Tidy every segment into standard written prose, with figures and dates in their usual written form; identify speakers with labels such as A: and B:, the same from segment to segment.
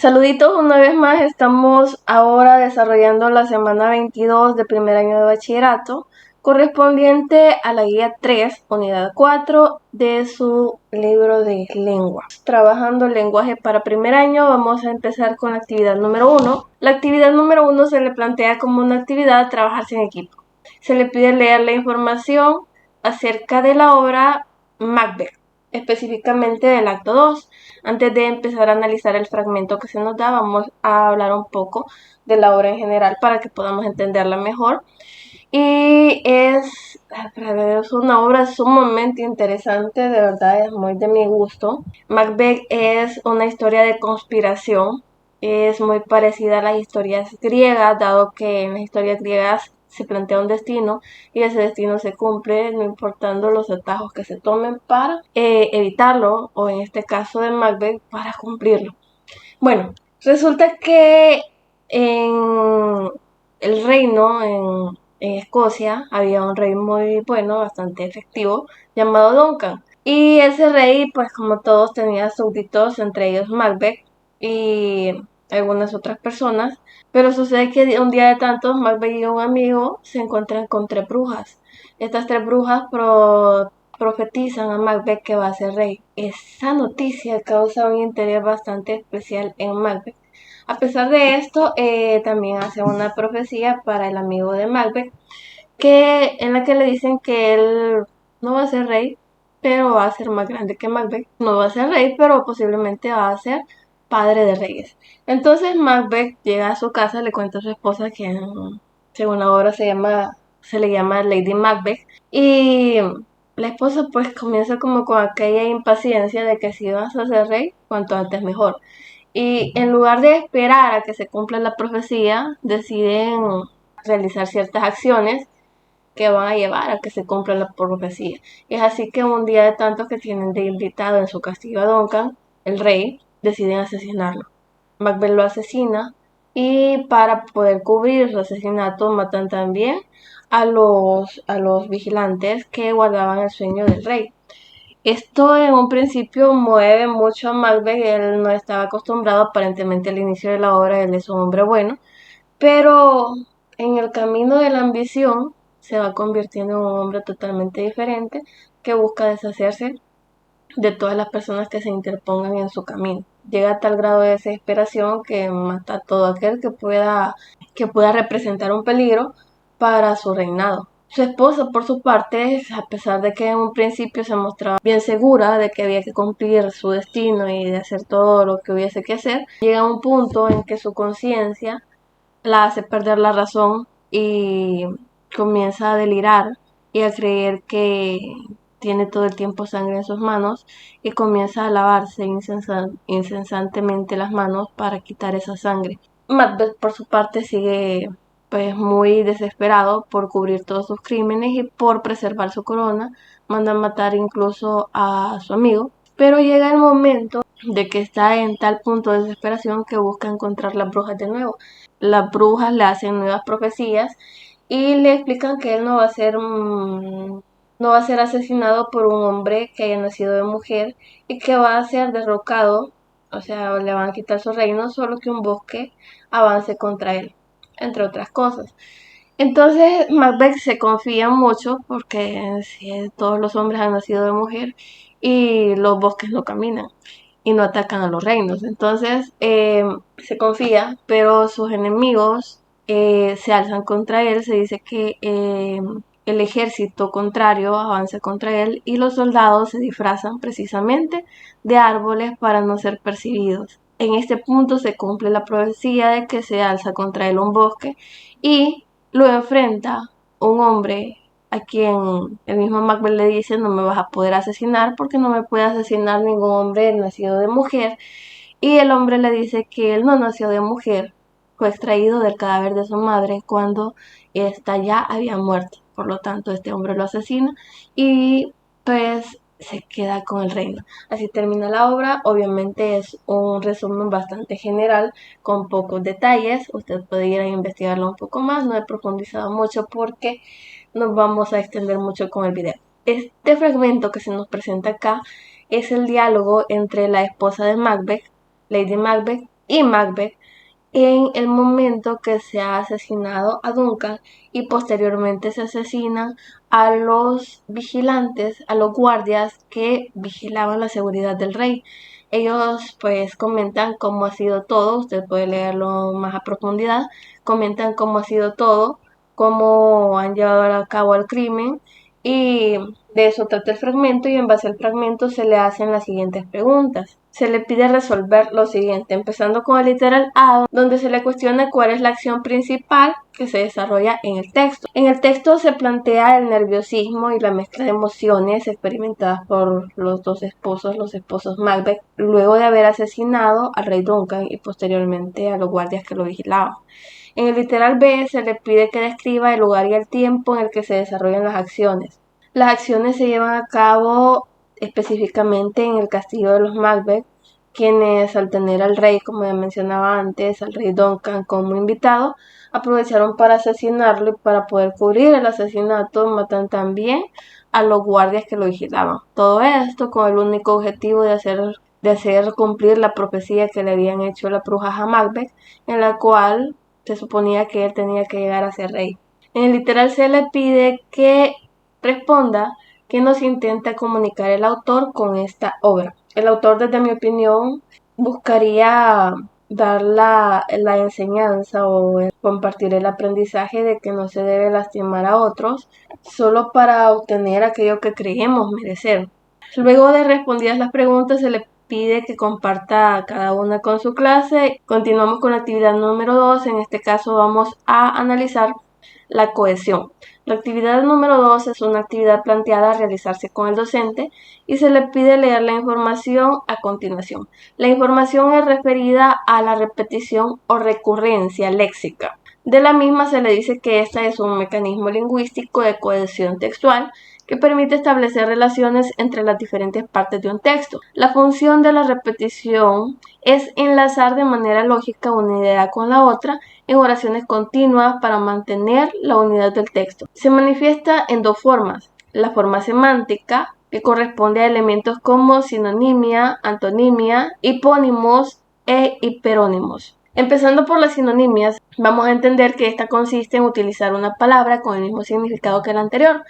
A: Saluditos una vez más, estamos ahora desarrollando la semana 22 de primer año de bachillerato, correspondiente a la guía 3, unidad 4 de su libro de lengua. Trabajando lenguaje para primer año, vamos a empezar con la actividad número 1. La actividad número 1 se le plantea como una actividad trabajarse en equipo. Se le pide leer la información acerca de la obra Macbeth, específicamente del acto 2. Antes de empezar a analizar el fragmento que se nos da, vamos a hablar un poco de la obra en general para que podamos entenderla mejor. Y es una obra sumamente interesante, de verdad es muy de mi gusto. Macbeth es una historia de conspiración, es muy parecida a las historias griegas, dado que en las historias griegas se plantea un destino y ese destino se cumple, no importando los atajos que se tomen para evitarlo, o en este caso de Macbeth, para cumplirlo. Bueno, resulta que en el reino, en Escocia, había un rey muy bueno, bastante efectivo, llamado Duncan. Y ese rey, pues como todos, tenía súbditos, entre ellos Macbeth y algunas otras personas. Pero sucede que un día de tantos, Macbeth y un amigo se encuentran con tres brujas. Estas tres brujas profetizan a Macbeth que va a ser rey. Esa noticia causa un interés bastante especial en Macbeth. A pesar de esto, también hace una profecía para el amigo de Macbeth, en la que le dicen que él no va a ser rey, pero va a ser más grande que Macbeth. No va a ser rey, pero posiblemente va a ser padre de reyes. Entonces Macbeth llega a su casa, le cuenta a su esposa que según la obra se le llama Lady Macbeth, y la esposa pues comienza como con aquella impaciencia de que si vas a ser rey, cuanto antes mejor. Y en lugar de esperar a que se cumpla la profecía, deciden realizar ciertas acciones que van a llevar a que se cumpla la profecía. Y es así que un día de tantos que tienen de invitado en su castillo a Duncan, el rey, deciden asesinarlo. Macbeth lo asesina y para poder cubrir su asesinato matan también a los vigilantes que guardaban el sueño del rey. Esto en un principio mueve mucho a Macbeth, él no estaba acostumbrado aparentemente al inicio de la obra, él es un hombre bueno, pero en el camino de la ambición se va convirtiendo en un hombre totalmente diferente que busca deshacerse de todas las personas que se interpongan en su camino. Llega a tal grado de desesperación que mata a todo aquel que pueda representar un peligro para su reinado. Su esposa, por su parte, a pesar de que en un principio se mostraba bien segura de que había que cumplir su destino y de hacer todo lo que hubiese que hacer, llega a un punto en que su conciencia la hace perder la razón y comienza a delirar y a creer que tiene todo el tiempo sangre en sus manos y comienza a lavarse incesantemente las manos para quitar esa sangre. Macbeth por su parte sigue pues muy desesperado por cubrir todos sus crímenes y por preservar su corona, manda a matar incluso a su amigo, pero llega el momento de que está en tal punto de desesperación que busca encontrar las brujas de nuevo. Las brujas le hacen nuevas profecías y le explican que él no va a ser asesinado por un hombre que haya nacido de mujer y que va a ser derrocado, o sea, le van a quitar su reino, solo que un bosque avance contra él, entre otras cosas. Entonces Macbeth se confía mucho porque si todos los hombres han nacido de mujer y los bosques no caminan y no atacan a los reinos. Entonces se confía, pero sus enemigos se alzan contra él. Se dice que el ejército contrario avanza contra él y los soldados se disfrazan precisamente de árboles para no ser percibidos. En este punto se cumple la profecía de que se alza contra él un bosque y lo enfrenta un hombre a quien el mismo Macbeth le dice: no me vas a poder asesinar porque no me puede asesinar ningún hombre nacido de mujer. Y el hombre le dice que él no nació de mujer, fue extraído del cadáver de su madre cuando ésta ya había muerto. Por lo tanto, este hombre lo asesina y pues se queda con el reino. Así termina la obra. Obviamente es un resumen bastante general con pocos detalles. Usted puede ir a investigarlo un poco más. No he profundizado mucho porque nos vamos a extender mucho con el video. Este fragmento que se nos presenta acá es el diálogo entre la esposa de Macbeth, Lady Macbeth, y Macbeth en el momento que se ha asesinado a Duncan y posteriormente se asesinan a los vigilantes, a los guardias que vigilaban la seguridad del rey. Ellos pues comentan cómo ha sido todo, usted puede leerlo más a profundidad, comentan cómo ha sido todo, cómo han llevado a cabo el crimen y de eso trata el fragmento y en base al fragmento se le hacen las siguientes preguntas. Se le pide resolver lo siguiente, empezando con el literal A, donde se le cuestiona cuál es la acción principal que se desarrolla en el texto. En el texto se plantea el nerviosismo y la mezcla de emociones experimentadas por los esposos Macbeth, luego de haber asesinado al rey Duncan y posteriormente a los guardias que lo vigilaban. En el literal B se le pide que describa el lugar y el tiempo en el que se desarrollan las acciones. Las acciones se llevan a cabo específicamente en el castillo de los Macbeth, quienes al tener al rey, como ya mencionaba antes, al rey Duncan como invitado, aprovecharon para asesinarlo y para poder cubrir el asesinato matan también a los guardias que lo vigilaban. Todo esto con el único objetivo de hacer cumplir la profecía que le habían hecho las brujas a Macbeth, en la cual se suponía que él tenía que llegar a ser rey. En el literal se le pide que responda qué nos intenta comunicar el autor con esta obra. El autor, desde mi opinión, buscaría dar la enseñanza o compartir el aprendizaje de que no se debe lastimar a otros solo para obtener aquello que creemos merecer. Luego de respondidas las preguntas, se le pide que comparta cada una con su clase. Continuamos con la actividad número 2. En este caso vamos a analizar la cohesión. La actividad número 2 es una actividad planteada a realizarse con el docente y se le pide leer la información a continuación. La información es referida a la repetición o recurrencia léxica. De la misma se le dice que esta es un mecanismo lingüístico de cohesión textual que permite establecer relaciones entre las diferentes partes de un texto. La función de la repetición es enlazar de manera lógica una idea con la otra en oraciones continuas para mantener la unidad del texto. Se manifiesta en dos formas. La forma semántica, que corresponde a elementos como sinonimia, antonimia, hipónimos e hiperónimos. Empezando por las sinonimias, vamos a entender que esta consiste en utilizar una palabra con el mismo significado que la anterior.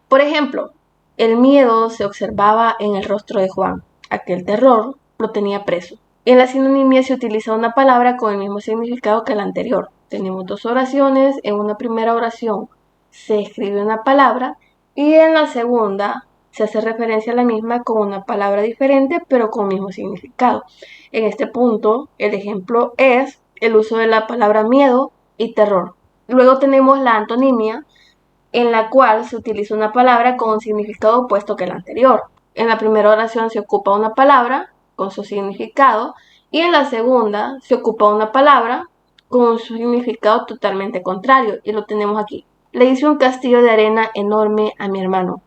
A: Por ejemplo, el miedo se observaba en el rostro de Juan. Aquel terror lo tenía preso. En la sinonimia se utiliza una palabra con el mismo significado que la anterior. Tenemos dos oraciones. En una primera oración se escribe una palabra y en la segunda se hace referencia a la misma con una palabra diferente pero con el mismo significado. En este punto, el ejemplo es el uso de la palabra miedo y terror. Luego tenemos la antonimia, en la cual se utiliza una palabra con un significado opuesto que la anterior. En la primera oración se ocupa una palabra con su significado y en la segunda se ocupa una palabra con un significado totalmente contrario y lo tenemos aquí. Le hice un castillo de arena enorme a mi hermano.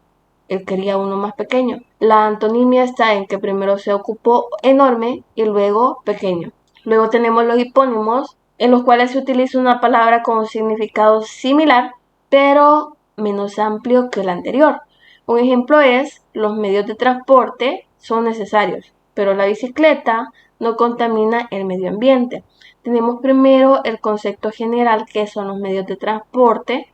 A: Él quería uno más pequeño. La antonimia está en que primero se ocupó enorme y luego pequeño. Luego tenemos los hipónimos, en los cuales se utiliza una palabra con un significado similar, pero menos amplio que el anterior. Un ejemplo es, los medios de transporte son necesarios, pero la bicicleta no contamina el medio ambiente. Tenemos primero el concepto general, que son los medios de transporte,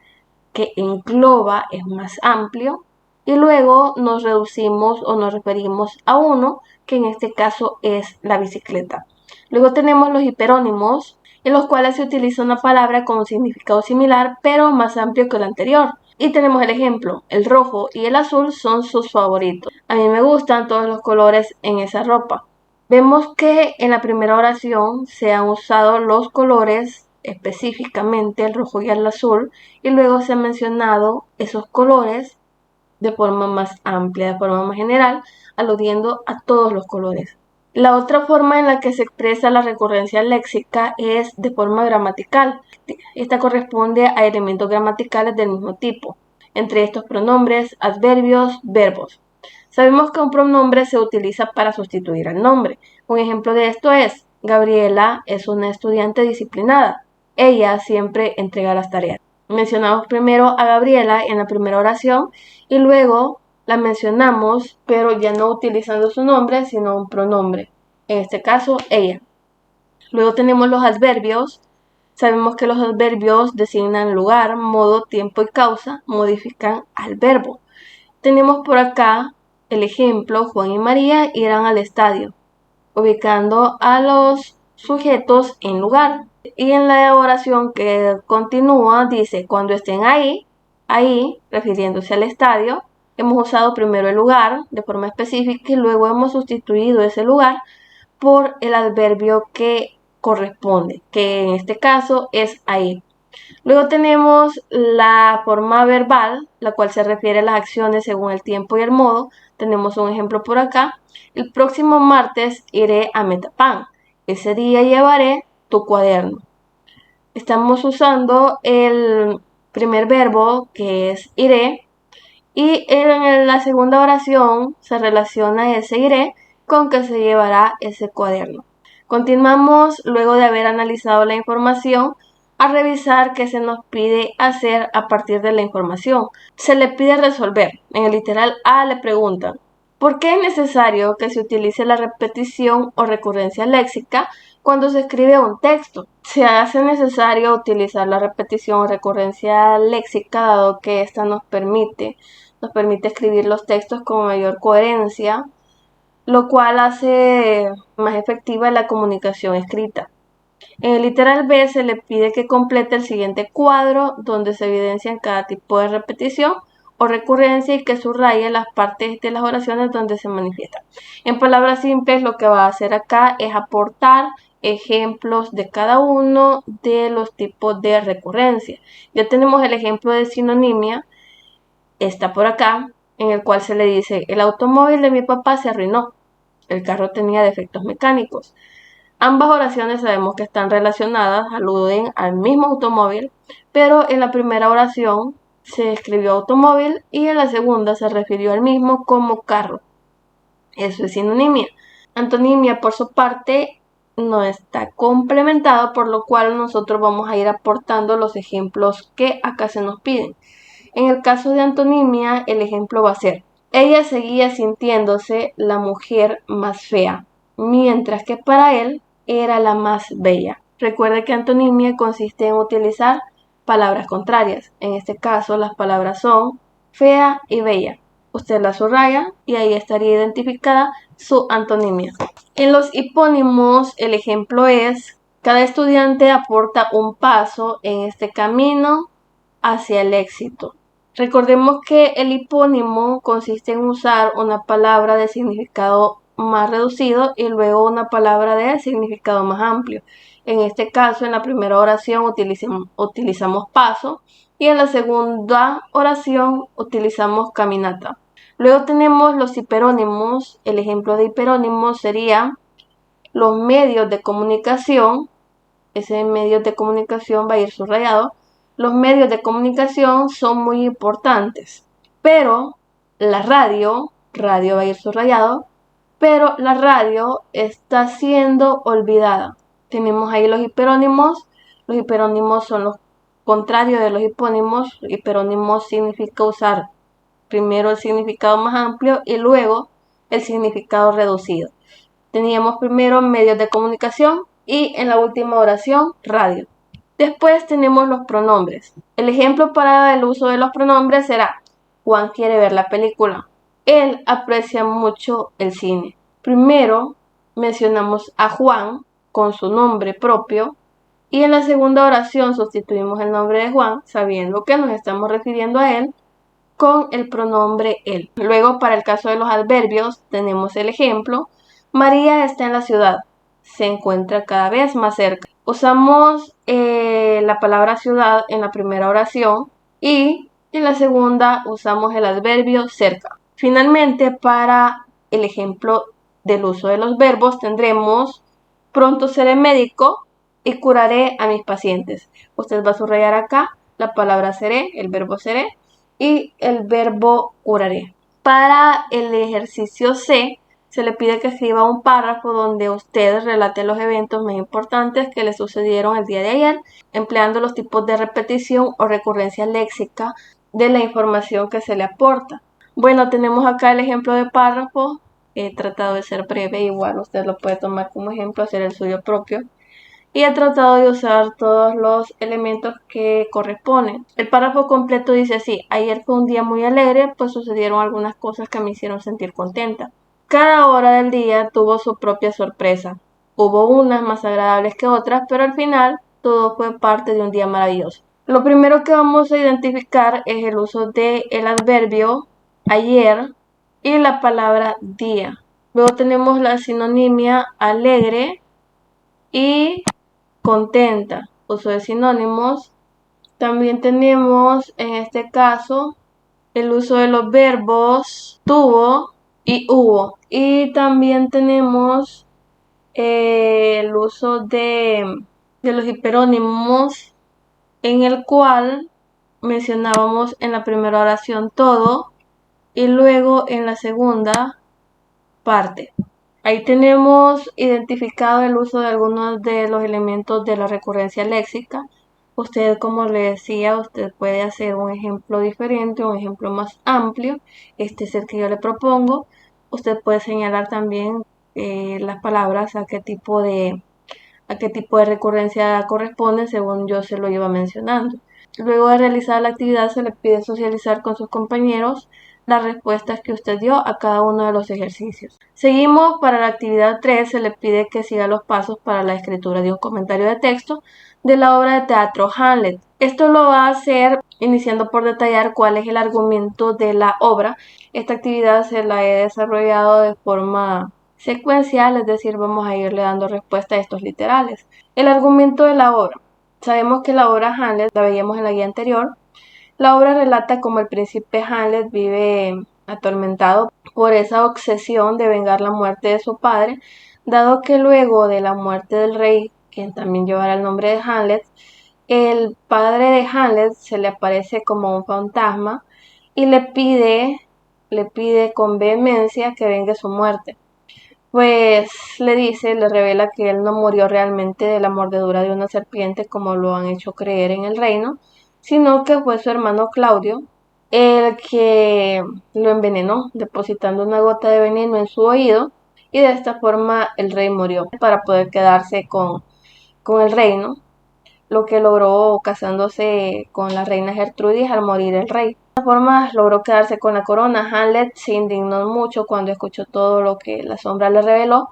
A: que engloba, es más amplio, y luego nos reducimos o nos referimos a uno, que en este caso es la bicicleta. Luego tenemos los hiperónimos, en los cuales se utiliza una palabra con un significado similar, pero más amplio que el anterior. Y tenemos el ejemplo, el rojo y el azul son sus favoritos. A mí me gustan todos los colores en esa ropa. Vemos que en la primera oración se han usado los colores, específicamente el rojo y el azul, y luego se han mencionado esos colores de forma más amplia, de forma más general, aludiendo a todos los colores. La otra forma en la que se expresa la recurrencia léxica es de forma gramatical. Esta corresponde a elementos gramaticales del mismo tipo, entre estos pronombres, adverbios, verbos. Sabemos que un pronombre se utiliza para sustituir al nombre. Un ejemplo de esto es, Gabriela es una estudiante disciplinada. Ella siempre entrega las tareas. Mencionamos primero a Gabriela en la primera oración y luego la mencionamos, pero ya no utilizando su nombre, sino un pronombre. En este caso, ella. Luego tenemos los adverbios. Sabemos que los adverbios designan lugar, modo, tiempo y causa, modifican al verbo. Tenemos por acá el ejemplo: Juan y María irán al estadio, ubicando a los sujetos en lugar. Y en la oración que continúa dice: cuando estén ahí, refiriéndose al estadio, hemos usado primero el lugar de forma específica y luego hemos sustituido ese lugar por el adverbio que corresponde, que en este caso es ahí. Luego tenemos la forma verbal, la cual se refiere a las acciones según el tiempo y el modo. Tenemos un ejemplo por acá: el próximo martes iré a Metapán. Ese día llevaré tu cuaderno. Estamos usando el primer verbo, que es iré, y en la segunda oración se relaciona ese iré con que se llevará ese cuaderno. Continuamos, luego de haber analizado la información, a revisar qué se nos pide hacer a partir de la información. Se le pide resolver. En el literal A le preguntan: ¿por qué es necesario que se utilice la repetición o recurrencia léxica cuando se escribe un texto? Se hace necesario utilizar la repetición o recurrencia léxica dado que esta nos permite escribir los textos con mayor coherencia, lo cual hace más efectiva la comunicación escrita. En el literal B se le pide que complete el siguiente cuadro donde se evidencian cada tipo de repetición o recurrencia y que subraye las partes de las oraciones donde se manifiesta. En palabras simples, lo que va a hacer acá es aportar ejemplos de cada uno de los tipos de recurrencia. Ya tenemos el ejemplo de sinonimia, está por acá, en el cual se le dice: el automóvil de mi papá se arruinó, el carro tenía defectos mecánicos. Ambas oraciones sabemos que están relacionadas, aluden al mismo automóvil, pero en la primera oración se escribió automóvil y en la segunda se refirió al mismo como carro. Eso es sinonimia. Antonimia, por su parte, no está complementado, por lo cual nosotros vamos a ir aportando los ejemplos que acá se nos piden. En el caso de antonimia, el ejemplo va a ser: ella seguía sintiéndose la mujer más fea, mientras que para él era la más bella. Recuerde que antonimia consiste en utilizar palabras contrarias. En este caso, las palabras son fea y bella. Usted la subraya y ahí estaría identificada su antonimia. En los hipónimos, el ejemplo es: cada estudiante aporta un paso en este camino hacia el éxito. Recordemos que el hipónimo consiste en usar una palabra de significado más reducido y luego una palabra de significado más amplio. En este caso, en la primera oración utilizamos paso y en la segunda oración utilizamos caminata. Luego tenemos los hiperónimos. El ejemplo de hiperónimo sería los medios de comunicación. Ese medio de comunicación va a ir subrayado. Los medios de comunicación son muy importantes, pero la radio va a ir subrayado, pero la radio está siendo olvidada. Tenemos ahí los hiperónimos son los contrarios de los hipónimos. Hiperónimos significa usar primero el significado más amplio y luego el significado reducido. Teníamos primero medios de comunicación y en la última oración radio. Después tenemos los pronombres. El ejemplo para el uso de los pronombres será: Juan quiere ver la película. Él aprecia mucho el cine. Primero mencionamos a Juan con su nombre propio y en la segunda oración sustituimos el nombre de Juan, sabiendo que nos estamos refiriendo a él, con el pronombre él. Luego, para el caso de los adverbios, tenemos el ejemplo: María está en la ciudad, se encuentra cada vez más cerca. Usamos la palabra ciudad en la primera oración y en la segunda usamos el adverbio cerca. Finalmente, para el ejemplo del uso de los verbos tendremos: pronto seré médico y curaré a mis pacientes. Usted va a subrayar acá la palabra seré, el verbo seré y el verbo curaré. Para el ejercicio C, se le pide que escriba un párrafo donde usted relate los eventos más importantes que le sucedieron el día de ayer, empleando los tipos de repetición o recurrencia léxica de la información que se le aporta. Bueno, tenemos acá el ejemplo de párrafo. He tratado de ser breve, igual usted lo puede tomar como ejemplo, hacer el suyo propio. y ha tratado de usar todos los elementos que corresponden. El párrafo completo dice así: ayer fue un día muy alegre, pues sucedieron algunas cosas que me hicieron sentir contenta. Cada hora del día tuvo su propia sorpresa. Hubo unas más agradables que otras, pero al final todo fue parte de un día maravilloso. Lo primero que vamos a identificar es el uso del adverbio ayer y la palabra día. Luego tenemos la sinonimia alegre y contenta, uso de sinónimos. También tenemos en este caso el uso de los verbos tuvo y hubo. Y también tenemos el uso de los hiperónimos, en el cual mencionábamos en la primera oración todo y luego en la segunda parte. Ahí tenemos identificado el uso de algunos de los elementos de la recurrencia léxica. Usted, como le decía, usted puede hacer un ejemplo diferente, un ejemplo más amplio. Este es el que yo le propongo. Usted puede señalar también las palabras a qué tipo de recurrencia corresponden según yo se lo iba mencionando. Luego de realizar la actividad se le pide socializar con sus compañeros las respuestas que usted dio a cada uno de los ejercicios. Seguimos para la actividad 3, se le pide que siga los pasos para la escritura de un comentario de texto de la obra de teatro Hamlet. Esto lo va a hacer iniciando por detallar cuál es el argumento de la obra. Esta actividad se la he desarrollado de forma secuencial, es decir, vamos a irle dando respuesta a estos literales. El argumento de la obra. Sabemos que la obra Hamlet, la veíamos en la guía anterior, la obra relata cómo el príncipe Hamlet vive atormentado por esa obsesión de vengar la muerte de su padre, dado que luego de la muerte del rey, quien también llevará el nombre de Hamlet, el padre de Hamlet se le aparece como un fantasma y le pide con vehemencia que vengue su muerte. Pues le revela que él no murió realmente de la mordedura de una serpiente como lo han hecho creer en el reino, sino que fue su hermano Claudio el que lo envenenó, depositando una gota de veneno en su oído, y de esta forma el rey murió para poder quedarse con el reino, lo que logró casándose con la reina Gertrudis al morir el rey. De esta forma logró quedarse con la corona. Hamlet se indignó mucho cuando escuchó todo lo que la sombra le reveló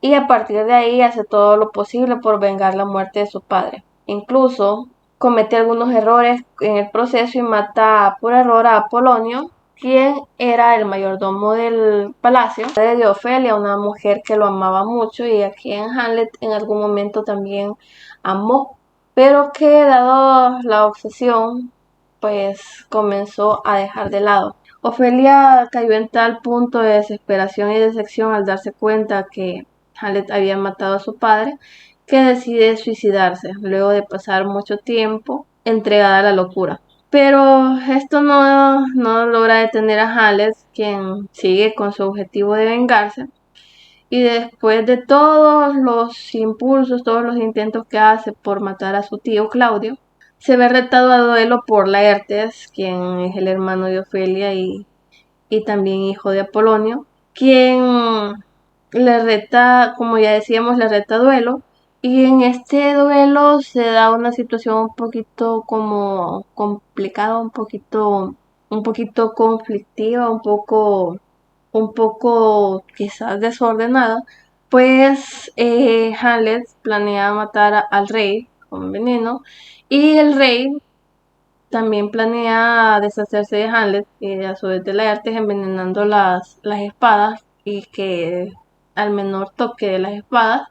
A: y a partir de ahí hace todo lo posible por vengar la muerte de su padre. Incluso comete algunos errores en el proceso y mata por error a Apolonio, quien era el mayordomo del palacio, de Ofelia, una mujer que lo amaba mucho y a quien Hamlet en algún momento también amó, pero que dado la obsesión, pues comenzó a dejar de lado. Ofelia cayó en tal punto de desesperación y decepción al darse cuenta que Hamlet había matado a su padre, que decide suicidarse, luego de pasar mucho tiempo entregada a la locura. Pero esto no logra detener a Hamlet, quien sigue con su objetivo de vengarse. Y después de todos los impulsos, todos los intentos que hace por matar a su tío Claudio, se ve retado a duelo por Laertes, quien es el hermano de Ofelia y también hijo de Apolonio, quien le reta, como ya decíamos, le reta a duelo. Y en este duelo se da una situación un poquito como complicada, un poquito conflictiva, un poco quizás desordenada, pues Hamlet planea matar al rey con veneno y el rey también planea deshacerse de Hamlet y a su vez de Laertes envenenando las espadas y que al menor toque de las espadas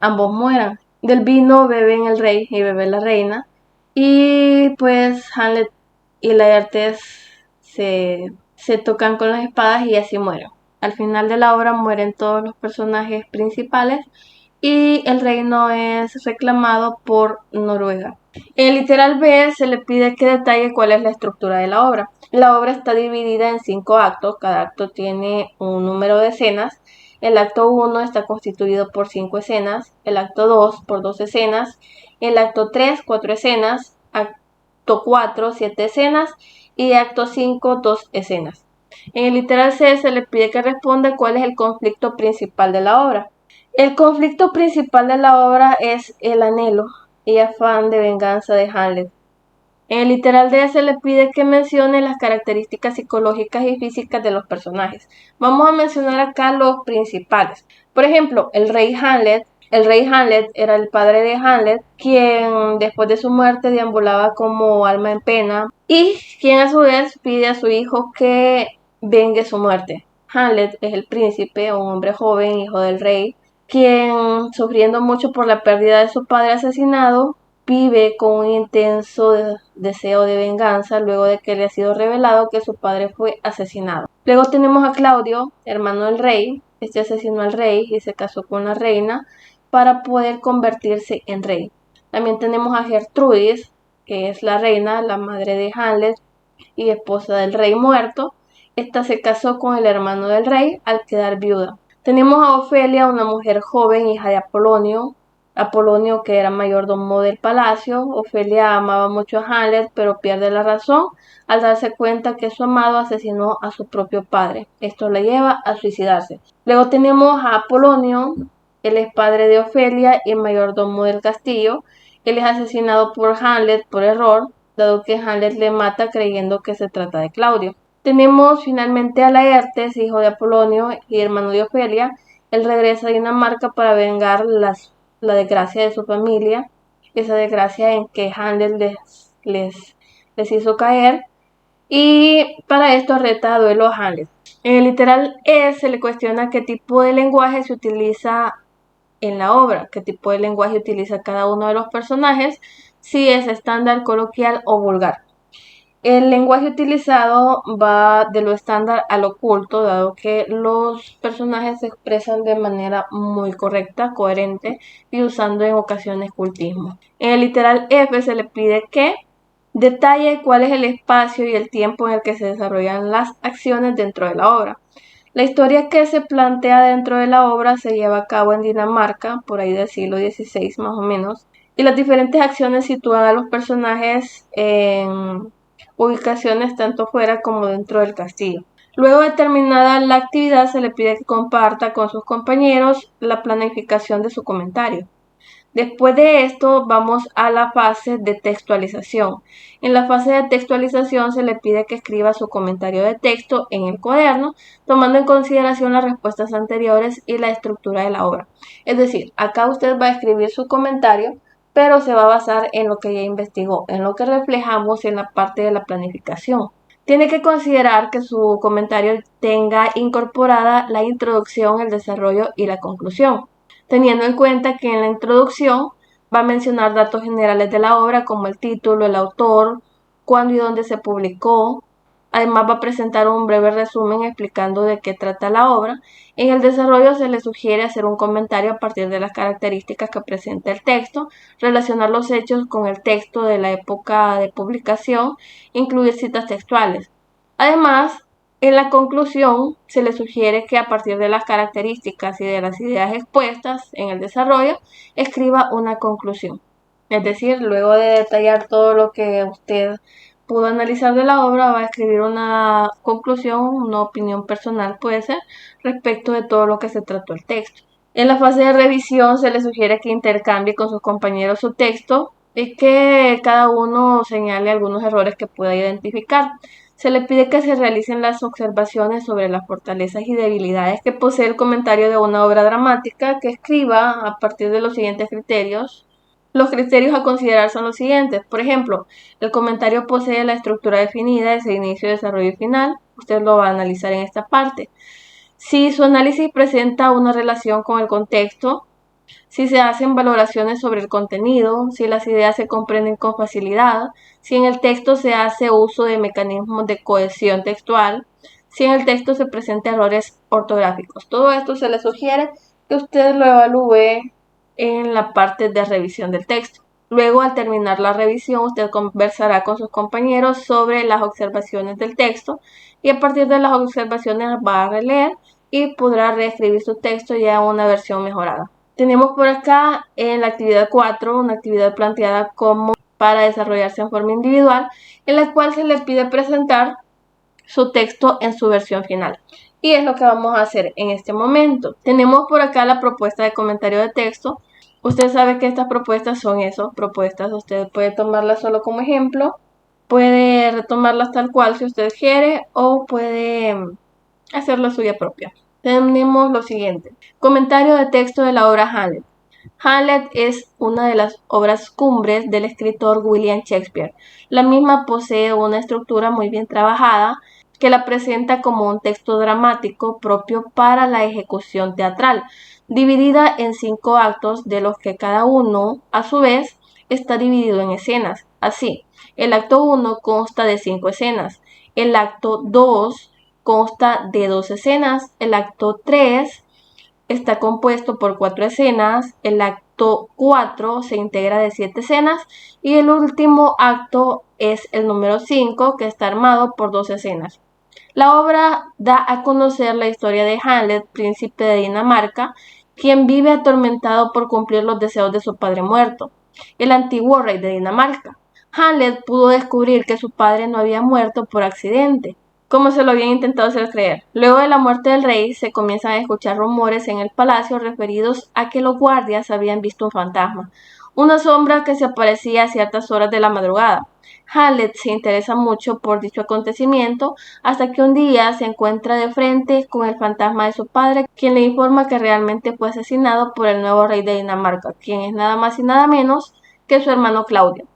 A: ambos mueran. Del vino beben el rey y bebe la reina y pues Hamlet y Laertes se tocan con las espadas y así mueren. Al final de la obra mueren todos los personajes principales y el reino es reclamado por Noruega. En el literal B se le pide que detalle cuál es la estructura de la obra. La obra está dividida en 5 actos, cada acto tiene un número de escenas. El acto 1 está constituido por 5 escenas, el acto 2 por 2 escenas, el acto 3 4 escenas, acto 4 7 escenas y acto 5 2 escenas. En el literal C se le pide que responda cuál es el conflicto principal de la obra. El conflicto principal de la obra es el anhelo y afán de venganza de Hamlet. En el literal D se le pide que mencione las características psicológicas y físicas de los personajes. Vamos a mencionar acá los principales. Por ejemplo, el rey Hamlet. El rey Hamlet era el padre de Hamlet, quien después de su muerte deambulaba como alma en pena y quien a su vez pide a su hijo que vengue su muerte. Hamlet es el príncipe, un hombre joven, hijo del rey, quien, sufriendo mucho por la pérdida de su padre asesinado, vive con un intenso deseo de venganza luego de que le ha sido revelado que su padre fue asesinado. Luego tenemos a Claudio, hermano del rey. Este asesinó al rey y se casó con la reina para poder convertirse en rey. También tenemos a Gertrudis, que es la reina, la madre de Hamlet y esposa del rey muerto. Esta se casó con el hermano del rey al quedar viuda. Tenemos a Ofelia, una mujer joven, hija de Apolonio. Apolonio, que era mayordomo del palacio. Ofelia amaba mucho a Hamlet, pero pierde la razón al darse cuenta que su amado asesinó a su propio padre. Esto le lleva a suicidarse. Luego tenemos a Apolonio, él es padre de Ofelia y mayordomo del castillo. Él es asesinado por Hamlet por error, dado que Hamlet le mata creyendo que se trata de Claudio. Tenemos finalmente a Laertes, hijo de Apolonio y hermano de Ofelia. Él regresa a Dinamarca para vengar la desgracia de su familia, esa desgracia en que Hamlet les hizo caer, y para esto reta a duelo a Hamlet. En el literal E se le cuestiona qué tipo de lenguaje se utiliza en la obra, qué tipo de lenguaje utiliza cada uno de los personajes, si es estándar, coloquial o vulgar. El lenguaje utilizado va de lo estándar a lo oculto, dado que los personajes se expresan de manera muy correcta, coherente y usando en ocasiones cultismo. En el literal F se le pide que detalle cuál es el espacio y el tiempo en el que se desarrollan las acciones dentro de la obra. La historia que se plantea dentro de la obra se lleva a cabo en Dinamarca, por ahí del siglo XVI más o menos, y las diferentes acciones sitúan a los personajes en ubicaciones tanto fuera como dentro del castillo. Luego de terminada la actividad se le pide que comparta con sus compañeros la planificación de su comentario. Después de esto vamos a la fase de textualización. En la fase de textualización se le pide que escriba su comentario de texto en el cuaderno, tomando en consideración las respuestas anteriores y la estructura de la obra. Es decir, acá usted va a escribir su comentario, pero se va a basar en lo que ya investigó, en lo que reflejamos en la parte de la planificación. Tiene que considerar que su comentario tenga incorporada la introducción, el desarrollo y la conclusión, teniendo en cuenta que en la introducción va a mencionar datos generales de la obra como el título, el autor, cuándo y dónde se publicó. Además va a presentar un breve resumen explicando de qué trata la obra. En el desarrollo se le sugiere hacer un comentario a partir de las características que presenta el texto, relacionar los hechos con el texto de la época de publicación, incluir citas textuales. Además, en la conclusión se le sugiere que a partir de las características y de las ideas expuestas en el desarrollo, escriba una conclusión. Es decir, luego de detallar todo lo que usted pudo analizar de la obra, va a escribir una conclusión, una opinión personal puede ser, respecto de todo lo que se trató el texto. En la fase de revisión se le sugiere que intercambie con sus compañeros su texto y que cada uno señale algunos errores que pueda identificar. Se le pide que se realicen las observaciones sobre las fortalezas y debilidades que posee el comentario de una obra dramática, que escriba a partir de los siguientes criterios. Los criterios a considerar son los siguientes. Por ejemplo, el comentario posee la estructura definida, ese inicio, desarrollo y final. Usted lo va a analizar en esta parte. Si su análisis presenta una relación con el contexto, si se hacen valoraciones sobre el contenido, si las ideas se comprenden con facilidad, si en el texto se hace uso de mecanismos de cohesión textual, si en el texto se presentan errores ortográficos. Todo esto se le sugiere que usted lo evalúe en la parte de revisión del texto. Luego, al terminar la revisión, usted conversará con sus compañeros sobre las observaciones del texto y a partir de las observaciones va a releer y podrá reescribir su texto ya en una versión mejorada. Tenemos por acá en la actividad 4, una actividad planteada como para desarrollarse en forma individual, en la cual se le pide presentar su texto en su versión final. Y es lo que vamos a hacer en este momento. Tenemos por acá la propuesta de comentario de texto. Usted sabe que estas propuestas son eso, propuestas. Usted puede tomarlas solo como ejemplo, puede retomarlas tal cual si usted quiere o puede hacer la suya propia. Tenemos lo siguiente. Comentario de texto de la obra Hamlet. Hamlet es una de las obras cumbres del escritor William Shakespeare. La misma posee una estructura muy bien trabajada que la presenta como un texto dramático propio para la ejecución teatral, dividida en 5 actos de los que cada uno, a su vez, está dividido en escenas. Así, el acto 1 consta de 5 escenas, el acto 2 consta de 2 escenas, el acto 3 está compuesto por 4 escenas, el acto 4 se integra de 7 escenas y el último acto es el número 5 que está armado por 2 escenas. La obra da a conocer la historia de Hamlet, príncipe de Dinamarca, quien vive atormentado por cumplir los deseos de su padre muerto, el antiguo rey de Dinamarca. Hamlet pudo descubrir que su padre no había muerto por accidente, como se lo habían intentado hacer creer. Luego de la muerte del rey, se comienzan a escuchar rumores en el palacio referidos a que los guardias habían visto un fantasma, una sombra que se aparecía a ciertas horas de la madrugada. Hamlet se interesa mucho por dicho acontecimiento hasta que un día se encuentra de frente con el fantasma de su padre, quien le informa que realmente fue asesinado por el nuevo rey de Dinamarca, quien es nada más y nada menos que su hermano Claudio.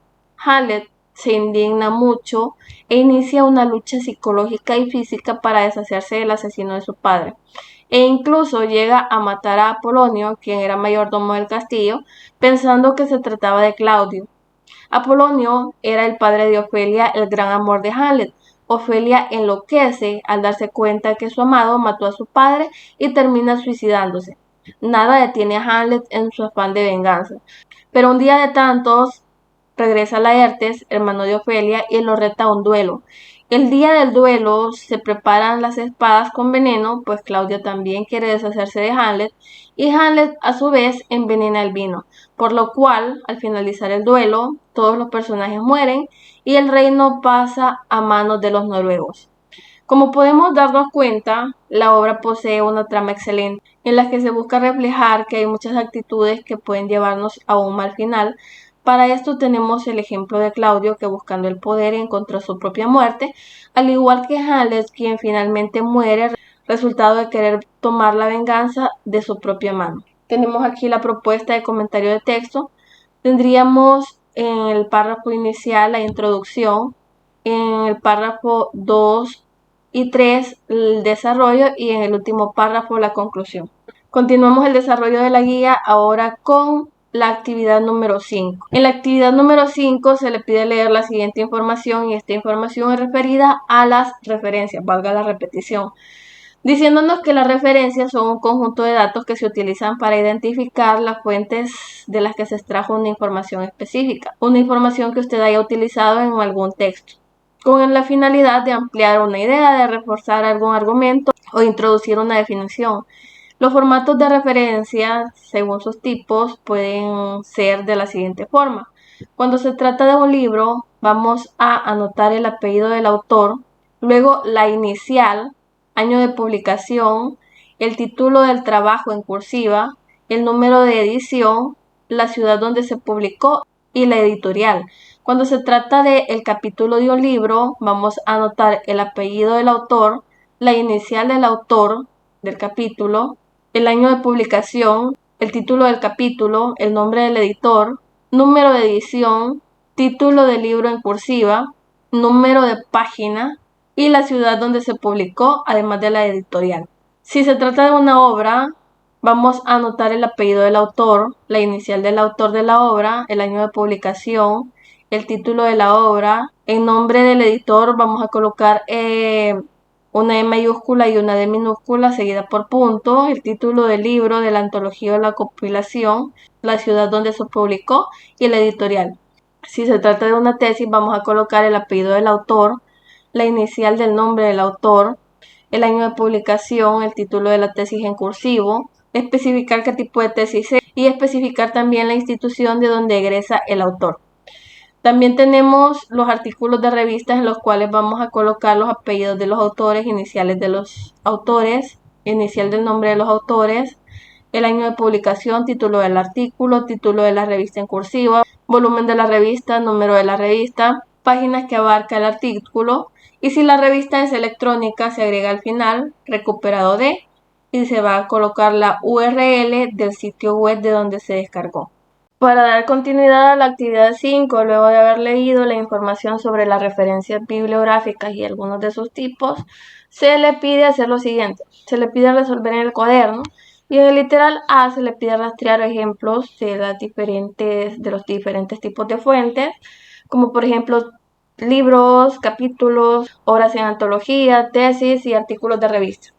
A: Hamlet se indigna mucho e inicia una lucha psicológica y física para deshacerse del asesino de su padre, e incluso llega a matar a Apolonio, quien era mayordomo del castillo, pensando que se trataba de Claudio. Apolonio era el padre de Ofelia, el gran amor de Hamlet. Ofelia enloquece al darse cuenta que su amado mató a su padre y termina suicidándose. Nada detiene a Hamlet en su afán de venganza, pero un día de tantos regresa Laertes, hermano de Ofelia, y lo reta a un duelo. El día del duelo se preparan las espadas con veneno, pues Claudio también quiere deshacerse de Hamlet, y Hamlet a su vez envenena el vino, por lo cual, al finalizar el duelo, todos los personajes mueren y el reino pasa a manos de los noruegos. Como podemos darnos cuenta, la obra posee una trama excelente, en la que se busca reflejar que hay muchas actitudes que pueden llevarnos a un mal final. Para esto tenemos el ejemplo de Claudio, que buscando el poder encontró su propia muerte, al igual que Hamlet, quien finalmente muere resultado de querer tomar la venganza de su propia mano. Tenemos aquí la propuesta de comentario de texto. Tendríamos en el párrafo inicial la introducción, en el párrafo 2 y 3 el desarrollo y en el último párrafo la conclusión. Continuamos el desarrollo de la guía ahora con la actividad número 5. En la actividad número 5 se le pide leer la siguiente información y esta información es referida a las referencias, valga la repetición, diciéndonos que las referencias son un conjunto de datos que se utilizan para identificar las fuentes de las que se extrajo una información específica, una información que usted haya utilizado en algún texto, con la finalidad de ampliar una idea, de reforzar algún argumento o introducir una definición. Los formatos de referencia, según sus tipos, pueden ser de la siguiente forma. Cuando se trata de un libro, vamos a anotar el apellido del autor, luego la inicial, año de publicación, el título del trabajo en cursiva, el número de edición, la ciudad donde se publicó y la editorial. Cuando se trata del capítulo de un libro, vamos a anotar el apellido del autor, la inicial del autor del capítulo, el año de publicación, el título del capítulo, el nombre del editor, número de edición, título del libro en cursiva, número de página y la ciudad donde se publicó, además de la editorial. Si se trata de una obra, vamos a anotar el apellido del autor, la inicial del autor de la obra, el año de publicación, el título de la obra, el nombre del editor, vamos a colocar una E mayúscula y una D minúscula seguida por punto, el título del libro, de la antología o la compilación, la ciudad donde se publicó y la editorial. Si se trata de una tesis, vamos a colocar el apellido del autor, la inicial del nombre del autor, el año de publicación, el título de la tesis en cursivo, especificar qué tipo de tesis es y especificar también la institución de donde egresa el autor. También tenemos los artículos de revistas en los cuales vamos a colocar los apellidos de los autores, iniciales de los autores, inicial del nombre de los autores, el año de publicación, título del artículo, título de la revista en cursiva, volumen de la revista, número de la revista, páginas que abarca el artículo, y si la revista es electrónica se agrega al final recuperado de, y se va a colocar la URL del sitio web de donde se descargó. Para dar continuidad a la actividad 5, luego de haber leído la información sobre las referencias bibliográficas y algunos de sus tipos, se le pide hacer lo siguiente. Se le pide resolver en el cuaderno y en el literal A se le pide rastrear ejemplos de los diferentes tipos de fuentes, como por ejemplo libros, capítulos, obras en antología, tesis y artículos de revista.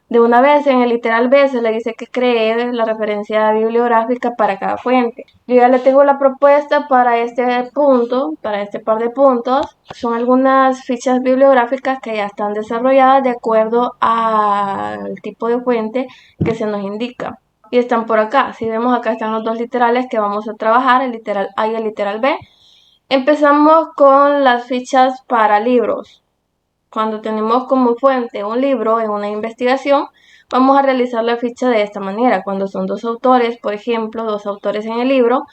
A: De una vez en el literal B se le dice que cree la referencia bibliográfica para cada fuente. Yo ya le tengo la propuesta para este punto, para este par de puntos. Son algunas fichas bibliográficas que ya están desarrolladas de acuerdo al tipo de fuente que se nos indica. Y están por acá. Si vemos acá están los dos literales que vamos a trabajar, el literal A y el literal B. Empezamos con las fichas para libros. Cuando tenemos como fuente un libro en una investigación, vamos a realizar la ficha de esta manera. Cuando son dos autores, por ejemplo, dos autores en el libro,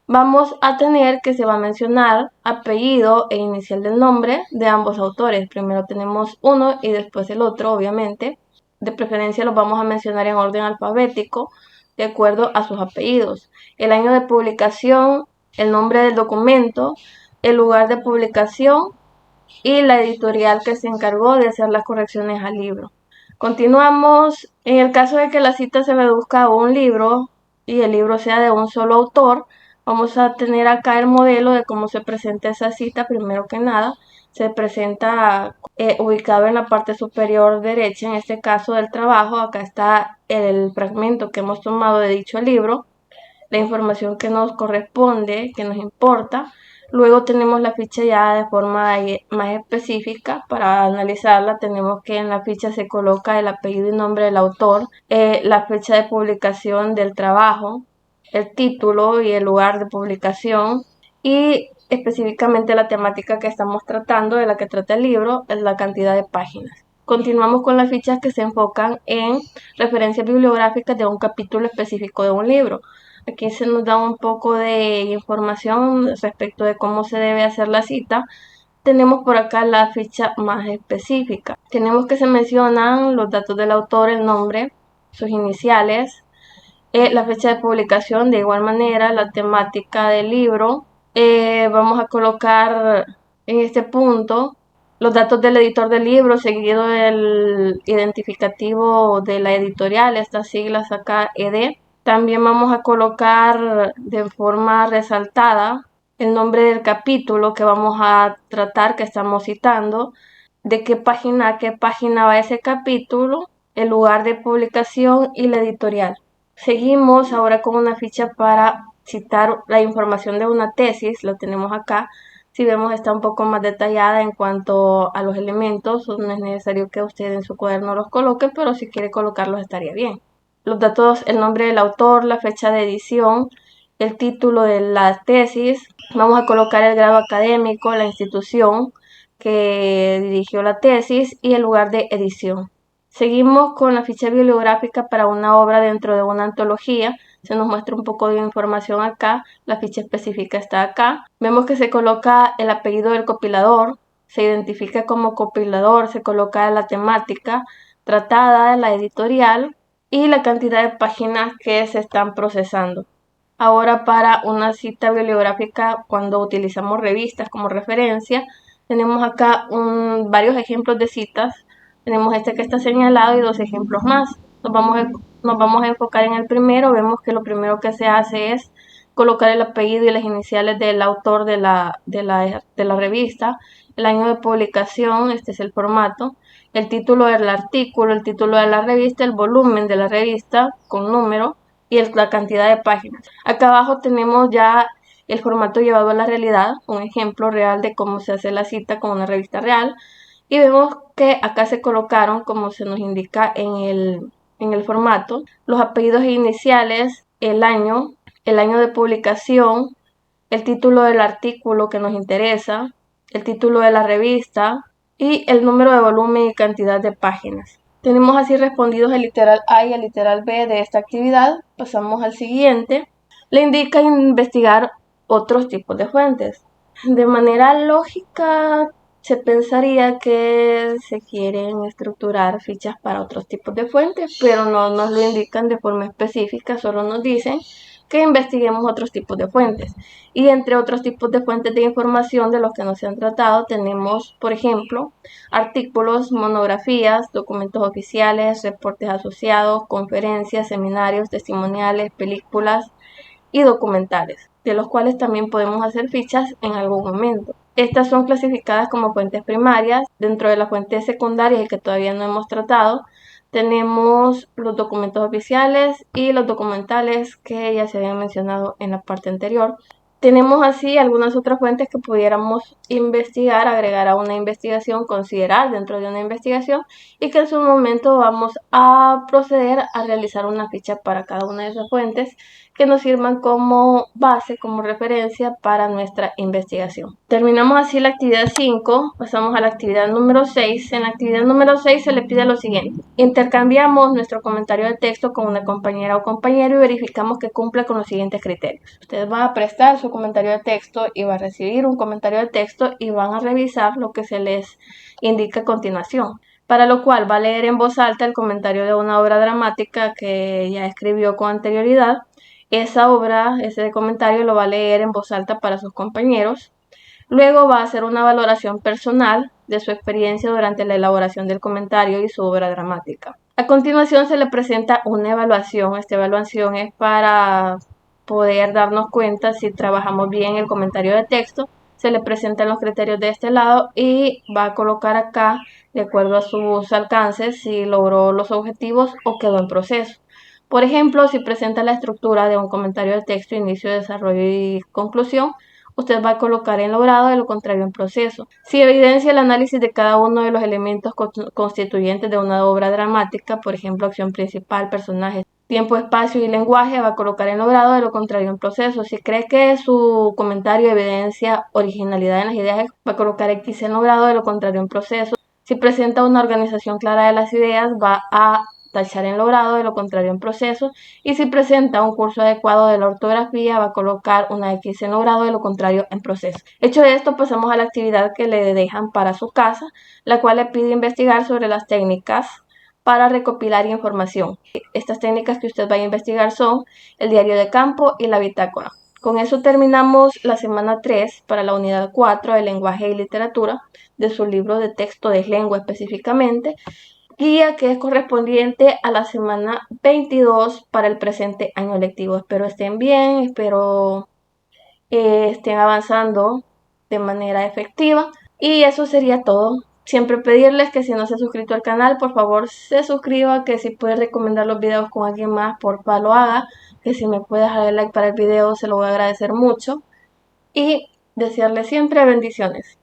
A: vamos a tener que se va a mencionar apellido e inicial del nombre de ambos autores. Primero tenemos uno y después el otro, obviamente. De preferencia los vamos a mencionar en orden alfabético, de acuerdo a sus apellidos. El año de publicación, el nombre del documento, el lugar de publicación y la editorial que se encargó de hacer las correcciones al libro. Continuamos. En el caso de que la cita se reduzca a un libro y el libro sea de un solo autor, vamos a tener acá el modelo de cómo se presenta esa cita. Primero que nada, se presenta ubicado en la parte superior derecha, en este caso del trabajo. Acá está el fragmento que hemos tomado de dicho libro, la información que nos corresponde, que nos importa. Luego tenemos la ficha ya de forma más específica. Para analizarla tenemos que en la ficha se coloca el apellido y nombre del autor, la fecha de publicación del trabajo, el título y el lugar de publicación y específicamente la temática que estamos tratando, de la que trata el libro, es la cantidad de páginas. Continuamos con las fichas que se enfocan en referencias bibliográficas de un capítulo específico de un libro. Aquí se nos da un poco de información respecto de cómo se debe hacer la cita. Tenemos por acá la ficha más específica. Tenemos que se mencionan los datos del autor, el nombre, sus iniciales, la fecha de publicación, de igual manera la temática del libro. Vamos a colocar en este punto los datos del editor del libro, seguido del identificativo de la editorial, estas siglas acá ED. También vamos a colocar de forma resaltada el nombre del capítulo que vamos a tratar, que estamos citando, de qué página a qué página va ese capítulo, el lugar de publicación y la editorial. Seguimos ahora con una ficha para citar la información de una tesis, lo tenemos acá. Si vemos está un poco más detallada en cuanto a los elementos, no es necesario que usted en su cuaderno los coloque, pero si quiere colocarlos estaría bien. Los datos, el nombre del autor, la fecha de edición, el título de la tesis. Vamos a colocar el grado académico, la institución que dirigió la tesis y el lugar de edición. Seguimos con la ficha bibliográfica para una obra dentro de una antología. Se nos muestra un poco de información acá, la ficha específica está acá. Vemos que se coloca el apellido del compilador, se identifica como compilador, se coloca la temática tratada, la editorial y la cantidad de páginas que se están procesando. Ahora, para una cita bibliográfica, cuando utilizamos revistas como referencia, tenemos acá varios ejemplos de citas. Tenemos este que está señalado y dos ejemplos más. Nos vamos a enfocar en el primero. Vemos que lo primero que se hace es colocar el apellido y las iniciales del autor de la revista, el año de publicación, este es el formato, el título del artículo, el título de la revista, el volumen de la revista con número y la cantidad de páginas. Acá abajo tenemos ya el formato llevado a la realidad, un ejemplo real de cómo se hace la cita con una revista real. Y vemos que acá se colocaron, como se nos indica en el formato, los apellidos iniciales, el año de publicación, el título del artículo que nos interesa, el título de la revista y el número de volumen y cantidad de páginas. Tenemos así respondidos el literal A y el literal B de esta actividad. Pasamos al siguiente. Le indica investigar otros tipos de fuentes. De manera lógica, se pensaría que se quieren estructurar fichas para otros tipos de fuentes, pero no nos lo indican de forma específica, solo nos dicen que investiguemos otros tipos de fuentes. Y entre otros tipos de fuentes de información de los que nos han tratado tenemos, por ejemplo, artículos, monografías, documentos oficiales, reportes asociados, conferencias, seminarios, testimoniales, películas y documentales, de los cuales también podemos hacer fichas en algún momento. Estas son clasificadas como fuentes primarias. Dentro de las fuentes secundarias y que todavía no hemos tratado, tenemos los documentos oficiales y los documentales que ya se habían mencionado en la parte anterior. Tenemos así algunas otras fuentes que pudiéramos investigar, agregar a una investigación, considerar dentro de una investigación y que en su momento vamos a proceder a realizar una ficha para cada una de esas fuentes que nos sirvan como base, como referencia para nuestra investigación. Terminamos así la actividad 5, pasamos a la actividad número 6. En la actividad número 6 se le pide lo siguiente: intercambiamos nuestro comentario de texto con una compañera o compañero y verificamos que cumpla con los siguientes criterios. Ustedes van a prestar su comentario de texto y van a recibir un comentario de texto y van a revisar lo que se les indica a continuación, para lo cual va a leer en voz alta el comentario de una obra dramática que ya escribió con anterioridad. Esa obra, ese comentario lo va a leer en voz alta para sus compañeros. Luego va a hacer una valoración personal de su experiencia durante la elaboración del comentario y su obra dramática. A continuación se le presenta una evaluación. Esta evaluación es para poder darnos cuenta si trabajamos bien el comentario de texto. Se le presentan los criterios de este lado y va a colocar acá, de acuerdo a sus alcances, si logró los objetivos o quedó en proceso. Por ejemplo, si presenta la estructura de un comentario de texto, inicio, desarrollo y conclusión, usted va a colocar en logrado, de lo contrario en proceso. Si evidencia el análisis de cada uno de los elementos constituyentes de una obra dramática, por ejemplo, acción principal, personajes, tiempo, espacio y lenguaje, va a colocar en logrado, de lo contrario en proceso. Si cree que su comentario evidencia originalidad en las ideas, va a colocar X en logrado, de lo contrario en proceso. Si presenta una organización clara de las ideas, va a tachar en logrado, de lo contrario en proceso. Y si presenta un curso adecuado de la ortografía, va a colocar una X en logrado, de lo contrario en proceso. Hecho esto, pasamos a la actividad que le dejan para su casa, la cual le pide investigar sobre las técnicas para recopilar información. Estas técnicas que usted va a investigar son el diario de campo y la bitácora. Con eso terminamos la semana 3 para la unidad 4 de lenguaje y literatura de su libro de texto de lengua específicamente, guía que es correspondiente a la semana 22 para el presente año lectivo. Espero estén bien, espero estén avanzando de manera efectiva y eso sería todo. Siempre pedirles que si no se ha suscrito al canal, por favor se suscriba, que si puede recomendar los videos con alguien más, porfa lo haga, que si me puede dejar el like para el video se lo voy a agradecer mucho y desearles siempre bendiciones.